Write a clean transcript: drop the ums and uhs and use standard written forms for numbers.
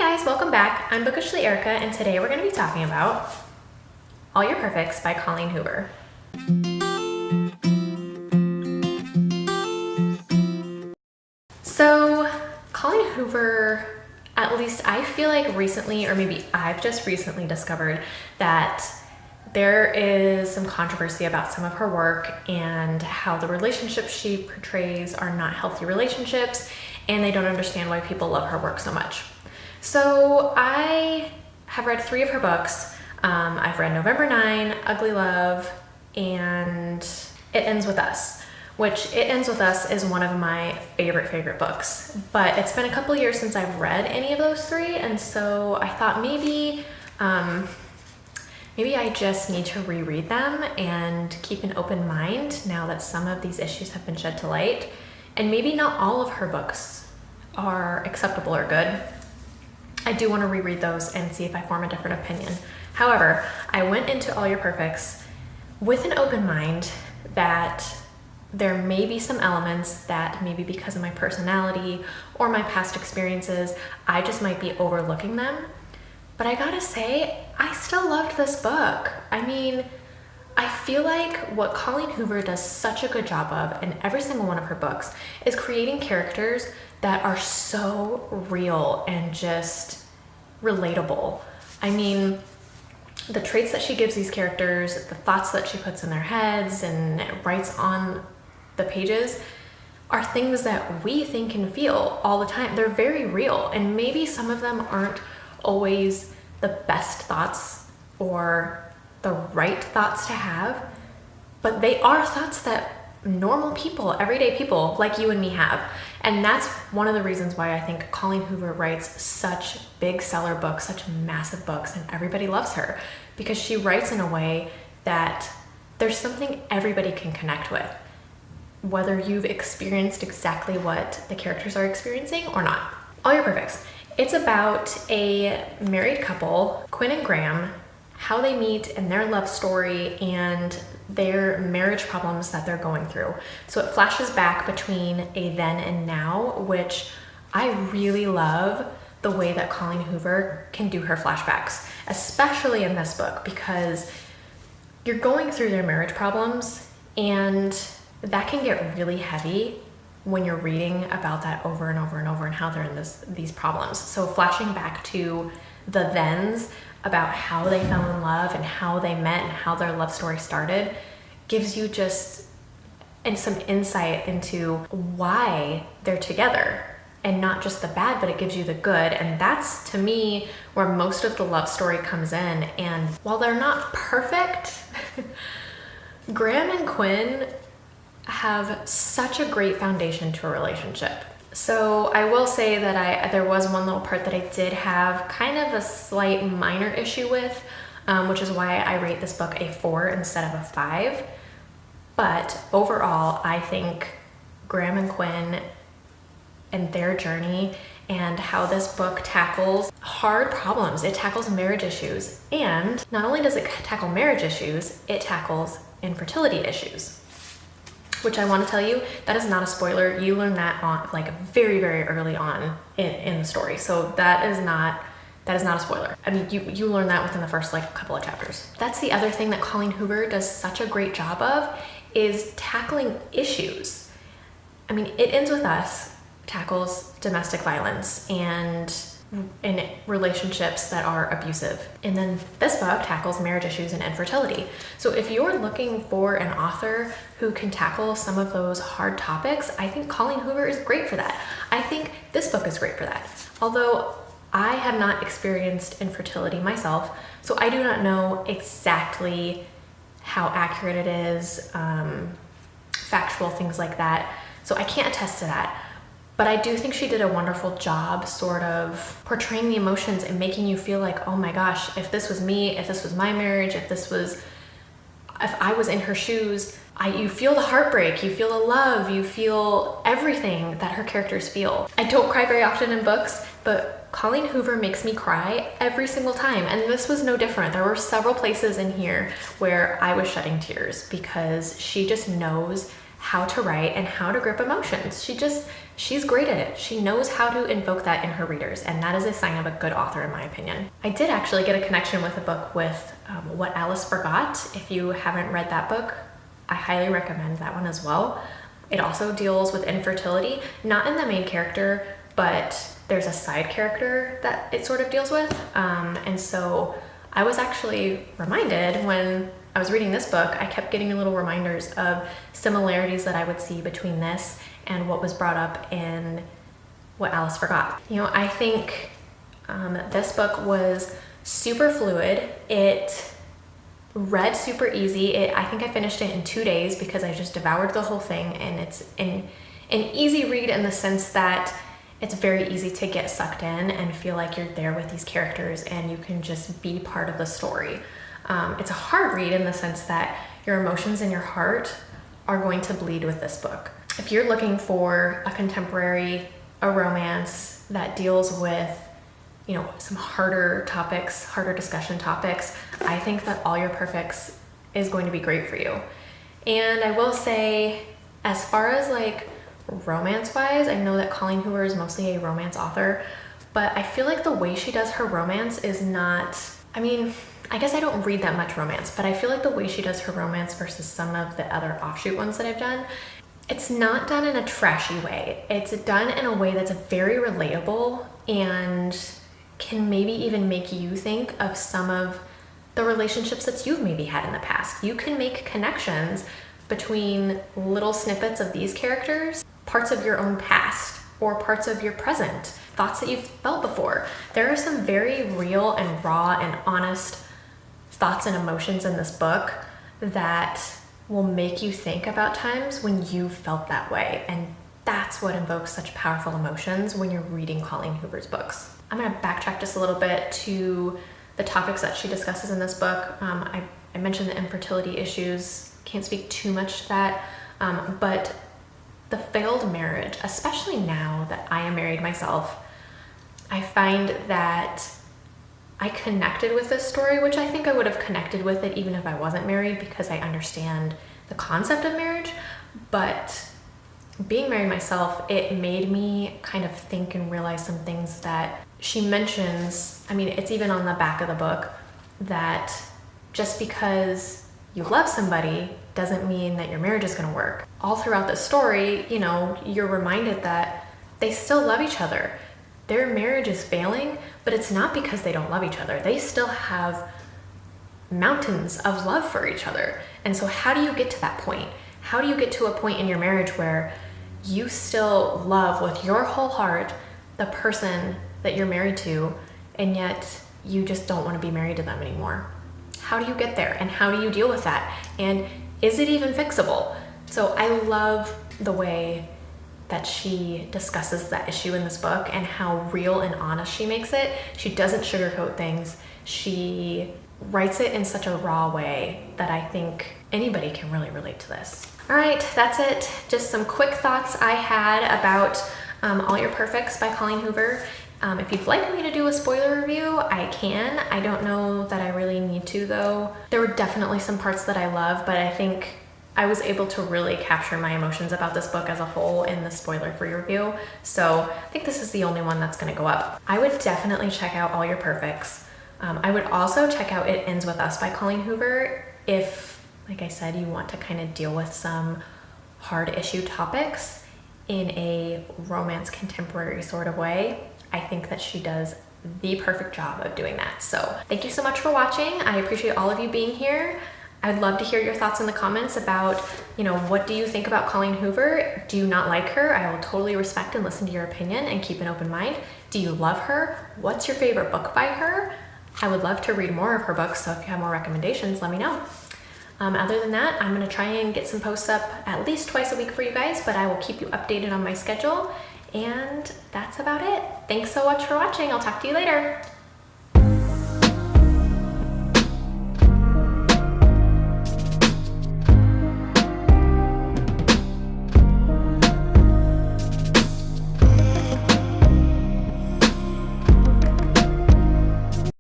guys, welcome back. I'm Bookishly Erica, and today we're going to be talking about All Your Perfects by Colleen Hoover. So, Colleen Hoover, at least I feel like recently, or maybe I've just recently discovered that there is some controversy about some of her work and how the relationships she portrays are not healthy relationships, and they don't understand why people love her work so much. So I have read 3 of her books. I've read November 9, Ugly Love, and It Ends With Us, which It Ends With Us is one of my favorite books. But it's been a couple years since I've read any of those 3, and so I thought maybe I just need to reread them and keep an open mind now that some of these issues have been shed to light. And maybe not all of her books are acceptable or good. I do want to reread those and see if I form a different opinion. However, I went into All Your Perfects with an open mind that there may be some elements that maybe because of my personality or my past experiences, I just might be overlooking them. But I gotta say, I still loved this book. I mean, I feel like what Colleen Hoover does such a good job of in every single one of her books is creating characters that are so real and just relatable. I mean, the traits that she gives these characters, the thoughts that she puts in their heads and writes on the pages are things that we think and feel all the time. They're very real, and maybe some of them aren't always the best thoughts or the right thoughts to have, but they are thoughts that normal people, everyday people like you and me have. And that's one of the reasons why I think Colleen Hoover writes such big seller books, such massive books, and everybody loves her, because she writes in a way that there's something everybody can connect with, whether you've experienced exactly what the characters are experiencing or not. All Your Perfects. It's about a married couple, Quinn and Graham, how they meet and their love story and their marriage problems that they're going through. So it flashes back between a then and now, which I really love the way that Colleen Hoover can do her flashbacks, especially in this book, because you're going through their marriage problems and that can get really heavy when you're reading about that over and over and over and how they're in these problems. So flashing back to the thens about how they fell in love and how they met and how their love story started gives you just some insight into why they're together, and not just the bad, but it gives you the good. And that's, to me, where most of the love story comes in. And while they're not perfect, Graham and Quinn have such a great foundation to a relationship. So I will say that there was one little part that I did have kind of a slight minor issue with, which is why I rate this book a 4 instead of a 5. But overall, I think Graham and Quinn and their journey and how this book tackles hard problems. It tackles marriage issues. And not only does it tackle marriage issues, it tackles infertility issues, which I want to tell you, that is not a spoiler. You learn that on very early on in the story. So that is not a spoiler. I mean, you learn that within the first couple of chapters. That's the other thing that Colleen Hoover does such a great job of, is tackling issues. I mean, It Ends With Us tackles domestic violence and in relationships that are abusive. And then this book tackles marriage issues and infertility. So if you're looking for an author who can tackle some of those hard topics, I think Colleen Hoover is great for that. I think this book is great for that. Although I have not experienced infertility myself, so I do not know exactly how accurate it is, factual things like that. So I can't attest to that. But I do think she did a wonderful job sort of portraying the emotions and making you feel like, oh my gosh, if this was me, if this was my marriage, if I was in her shoes, you feel the heartbreak, you feel the love, you feel everything that her characters feel. I don't cry very often in books, but Colleen Hoover makes me cry every single time. And this was no different. There were several places in here where I was shedding tears because she just knows how to write and how to grip emotions. She just she's great at it. She knows how to invoke that in her readers, and that is a sign of a good author, in my opinion. I did actually get a connection with a book with What Alice Forgot. If you haven't read that book, I highly recommend that one as well. It also deals with infertility, not in the main character, but there's a side character that it sort of deals with. And so I was actually reminded when I was reading this book, I kept getting little reminders of similarities that I would see between this and what was brought up in What Alice Forgot. You know, I think this book was super fluid. It read super easy. I think I finished it in 2 days because I just devoured the whole thing, and it's an easy read in the sense that it's very easy to get sucked in and feel like you're there with these characters and you can just be part of the story. It's a hard read in the sense that your emotions and your heart are going to bleed with this book. If you're looking for a contemporary, a romance that deals with, you know, some harder topics, harder discussion topics, I think that All Your Perfects is going to be great for you. And I will say, as far as like romance-wise, I know that Colleen Hoover is mostly a romance author, but I feel like the way she does her romance is not, I mean, I guess I don't read that much romance, but I feel like the way she does her romance versus some of the other offshoot ones that I've done, it's not done in a trashy way. It's done in a way that's very relatable and can maybe even make you think of some of the relationships that you've maybe had in the past. You can make connections between little snippets of these characters, parts of your own past or parts of your present, thoughts that you've felt before. There are some very real and raw and honest thoughts and emotions in this book that will make you think about times when you felt that way. And that's what invokes such powerful emotions when you're reading Colleen Hoover's books. I'm gonna backtrack just a little bit to the topics that she discusses in this book. I mentioned the infertility issues, can't speak too much to that, but the failed marriage, especially now that I am married myself, I find that I connected with this story, which I think I would have connected with it even if I wasn't married because I understand the concept of marriage. But being married myself, it made me kind of think and realize some things that she mentions. I mean, it's even on the back of the book that just because you love somebody doesn't mean that your marriage is going to work. All throughout the story, you know, you're reminded that they still love each other. Their marriage is failing, but it's not because they don't love each other. They still have mountains of love for each other. And so how do you get to that point? How do you get to a point in your marriage where you still love with your whole heart the person that you're married to, and yet you just don't want to be married to them anymore? How do you get there, and how do you deal with that? And is it even fixable? So I love the way that she discusses that issue in this book and how real and honest she makes it. She doesn't sugarcoat things. She writes it in such a raw way that I think anybody can really relate to this. All right, that's it. Just some quick thoughts I had about All Your Perfects by Colleen Hoover. If you'd like me to do a spoiler review, I can. I don't know that I really need to though. There were definitely some parts that I love, but I think I was able to really capture my emotions about this book as a whole in the spoiler-free review. So I think this is the only one that's gonna go up. I would definitely check out All Your Perfects. I would also check out It Ends With Us by Colleen Hoover if, like I said, you want to kind of deal with some hard issue topics in a romance contemporary sort of way. I think that she does the perfect job of doing that. So thank you so much for watching. I appreciate all of you being here. I'd love to hear your thoughts in the comments about, you know, what do you think about Colleen Hoover? Do you not like her? I will totally respect and listen to your opinion and keep an open mind. Do you love her? What's your favorite book by her? I would love to read more of her books, so if you have more recommendations, let me know. Other than that, I'm gonna try and get some posts up at least twice a week for you guys, but I will keep you updated on my schedule. And that's about it. Thanks so much for watching. I'll talk to you later.